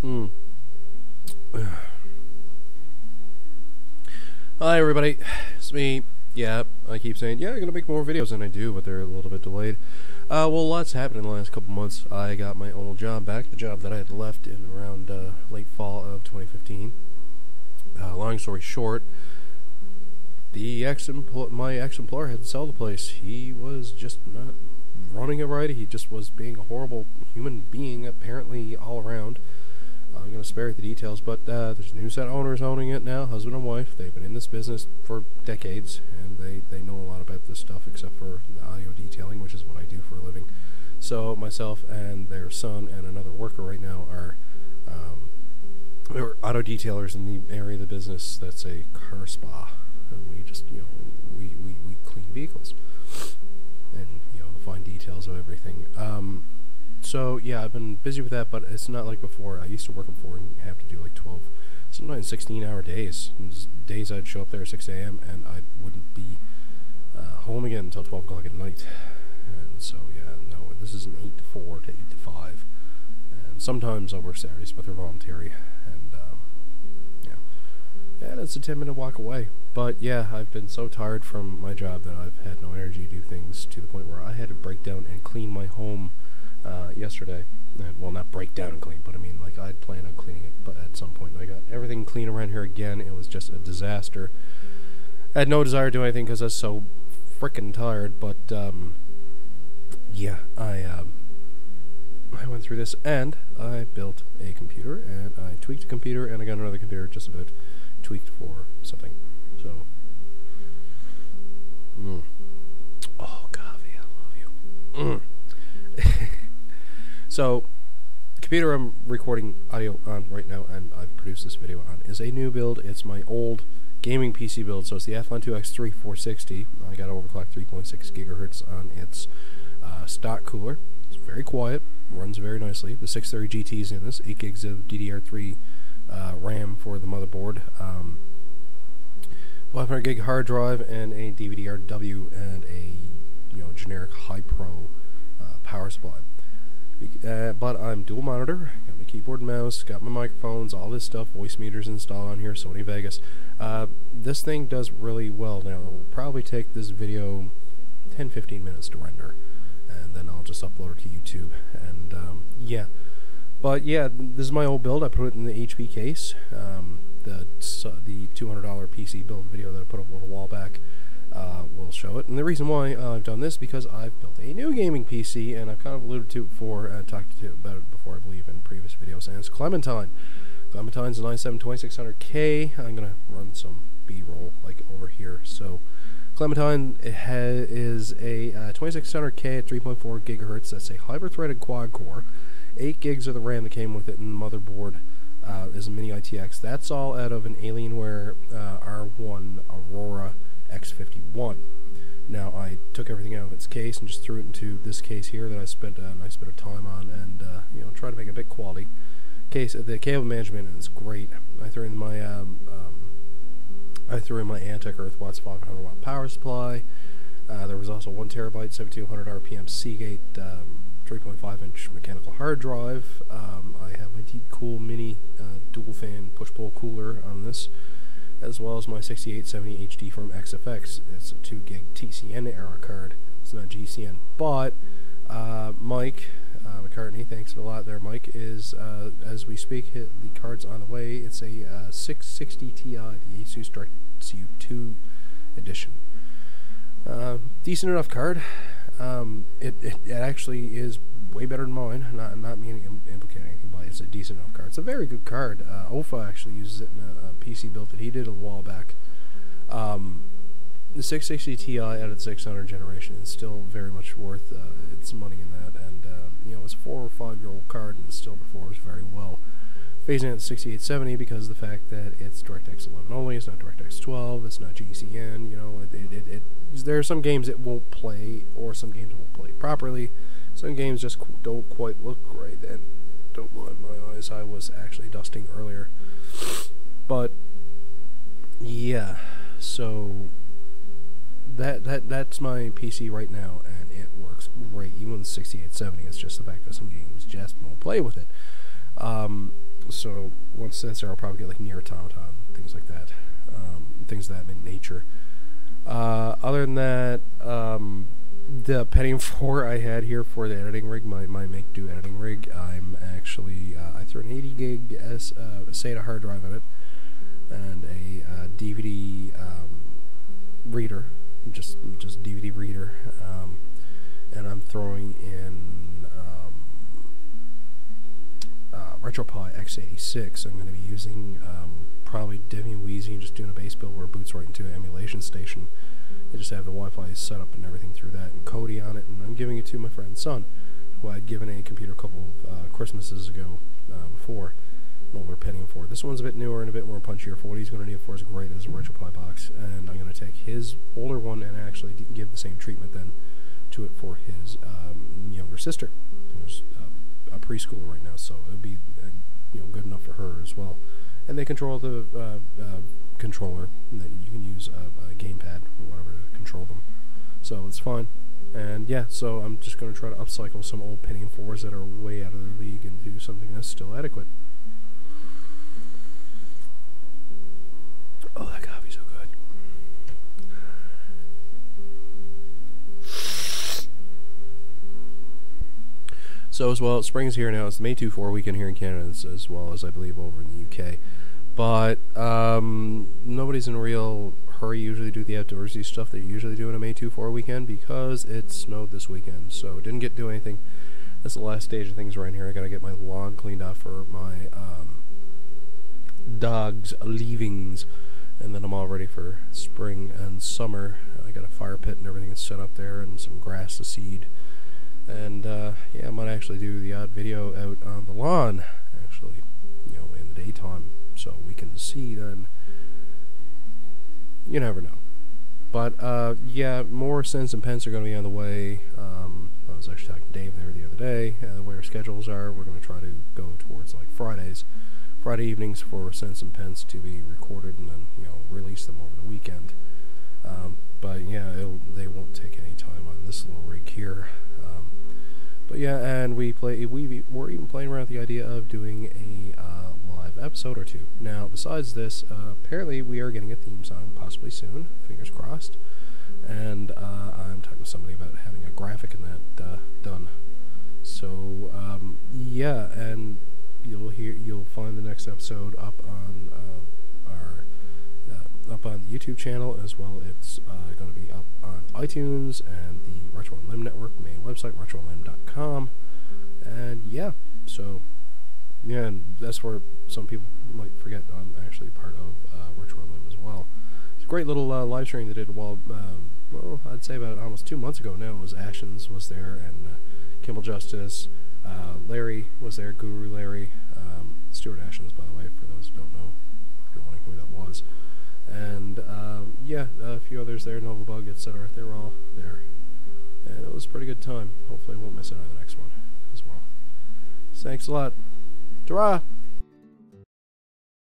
Mm. Hi everybody, it's me. Yeah, I keep saying, yeah, I'm gonna make more videos than I do, but they're a little bit delayed. Well, lots happened in the last couple months. I got my old job back, the job that I had left in around late fall of 2015. Long story short, my ex-employer had to sell the place. He was just not running it right. He just was being a horrible human being, apparently, all around. I'm going to spare you the details, but there's a new set of owners owning it now, husband and wife. They've been in this business for decades, and they know a lot about this stuff, except for the audio detailing, which is what I do for a living. So myself and their son and another worker right now are we're auto detailers in the area of the business that's a car spa, and we just, we clean vehicles and, the fine details of everything. So yeah, I've been busy with that, but it's not like before. I used to work before and have to do like 12, sometimes 16-hour days. And days I'd show up there at 6 a.m. and I wouldn't be home again until 12 o'clock at night. And so yeah, no, this is an 8 to 4 to 8 to 5. And sometimes I'll work Saturdays, but they're voluntary. And yeah, and it's a 10-minute walk away. But yeah, I've been so tired from my job that I've had no energy to do things, to the point where I had to break down and clean my home yesterday. Well, not break down and clean, but I mean, like, I'd planned on cleaning it, but at some point I got everything clean around here again. It was just a disaster. I had no desire to do anything because I was so frickin' tired, but yeah, I went through this, and I built a computer, and I tweaked a computer, and I got another computer just about tweaked for something. So oh, Gavi, I love you. So, the computer I'm recording audio on right now, and I've produced this video on, is a new build. It's my old gaming PC build, so it's the Athlon 2X3 460. I got overclocked 3.6 gigahertz on its stock cooler. It's very quiet, runs very nicely. The 630 GT is in this, 8 gigs of DDR3 RAM for the motherboard, 500 gig hard drive, and a DVD-RW, and a generic high pro power supply. But I'm dual monitor, got my keyboard and mouse, got my microphones, all this stuff, voice meters installed on here, Sony Vegas. This thing does really well now. It will probably take this video 10-15 minutes to render, and then I'll just upload it to YouTube, and yeah. But yeah, this is my old build. I put it in the HP case. The $200 PC build video that I put up a little while back will show it. And the reason why I've done this is because I've built a new gaming PC, and I've kind of alluded to it before, talked about it before, I believe, in previous videos, and it's Clementine. Clementine's a 97-2600K. I'm going to run some B-roll, like, over here. So, Clementine is a 2600K at 3.4 gigahertz. That's a hyper-threaded quad-core. 8 gigs of the RAM that came with it, and the motherboard is a mini ITX. That's all out of an Alienware R1 Aurora X51. Now, I took everything out of its case and just threw it into this case here that I spent a nice bit of time on, and try to make it a bit quality. The cable management is great. I threw in my Antec Earthwatts 500 watt power supply. There was also 1 terabyte 7200 RPM Seagate 3.5 inch mechanical hard drive. I have my Deepcool mini dual fan push pull cooler on this, as well as my 6870 HD from XFX. It's a 2 gig TCN era card. It's not GCN. But Mike McCartney, thanks a lot there, Mike, is, as we speak, the card's on the way. It's a 660 Ti, the Asus Direct CU2 edition. Decent enough card. It actually is way better than mine. Not meaning to implicate anything, but it's a decent enough card. It's a very good card. OFA actually uses it in a PC build that he did a while back. The 660 Ti out of the 600 generation is still very much worth its money in that, and it's a 4 or 5 year old card, and it still performs very well. Phasing out the 6870 because of the fact that it's DirectX 11 only. It's not DirectX 12. It's not GCN. There are some games it won't play, or some games won't play properly. Some games just don't quite look great, and don't mind my eyes. I was actually dusting earlier. But yeah, so that's my PC right now, and it works great. Even with the 6870, it's just the fact that some games just won't play with it. So once that's there, I'll probably get like Nier Automaton, things like that, things of that nature. Other than that, the Pentium 4 I had here for the editing rig, my make-do editing rig, I'm actually, I threw an 80 gig SATA hard drive in it, and a DVD reader, just DVD reader, and I'm throwing in RetroPie x86. I'm going to be using probably Debian Wheezy and just doing a base build where it boots right into an emulation station. I just have the Wi-Fi set up and everything through that, and Kodi on it, and I'm giving it to my friend's son, who I'd given a computer a couple of Christmases ago before, an older Pentium 4. This one's a bit newer and a bit more punchier for what he's going to need for his grade as a RetroPie box, and I'm going to take his older one and actually give the same treatment then to it for his younger sister, who's a preschooler right now, so it would be good enough for her as well. And they control the controller that you can use a gamepad or whatever to control them, so it's fine. And yeah, so I'm just going to try to upcycle some old Pentium 4s that are way out of their league and do something that's still adequate. Oh, that coffee's so good. So as well, spring is here now. It's the May 2-4 weekend here in Canada, as well as I believe over in the UK. But nobody's in a real hurry usually to do the outdoorsy stuff that you usually do in a May 2-4 weekend because it snowed this weekend. So didn't get to do anything. That's the last stage of things right here. I got to get my lawn cleaned up for my dog's leavings, and then I'm all ready for spring and summer. I got a fire pit and everything set up there, and some grass to seed. And yeah, I might actually do the odd video out on the lawn, actually, in the daytime, so we can see then. You never know. But yeah, more Sense and Pence are going to be on the way. I was actually talking to Dave there the other day. The way our schedules are, we're going to try to go towards like Friday evenings for Sense and Pence to be recorded and then release them over the weekend. But yeah, they won't take any time on this little rig here. But yeah, and we're even playing around with the idea of doing a live episode or two. Now, besides this, apparently we are getting a theme song possibly soon, fingers crossed. And I'm talking to somebody about having a graphic in that done. So yeah, and you'll find the next episode up on the YouTube channel as well. It's going to be up on iTunes and the Retro and Limb Network main website, retroandlimb.com. And yeah, so yeah, and that's where some people might forget I'm actually part of Retro and Limb as well. It's a great little live stream they did well, I'd say about almost 2 months ago now. It was Ashens was there, and Kimball Justice, Larry was there, Guru Larry, Stuart Ashens, by the way, for those who don't know, if you're wondering who that was. And yeah, a few others there, Novabug, etc. They were all there, and it was a pretty good time. Hopefully I won't miss it on the next one as well. Thanks a lot. Ta-ra!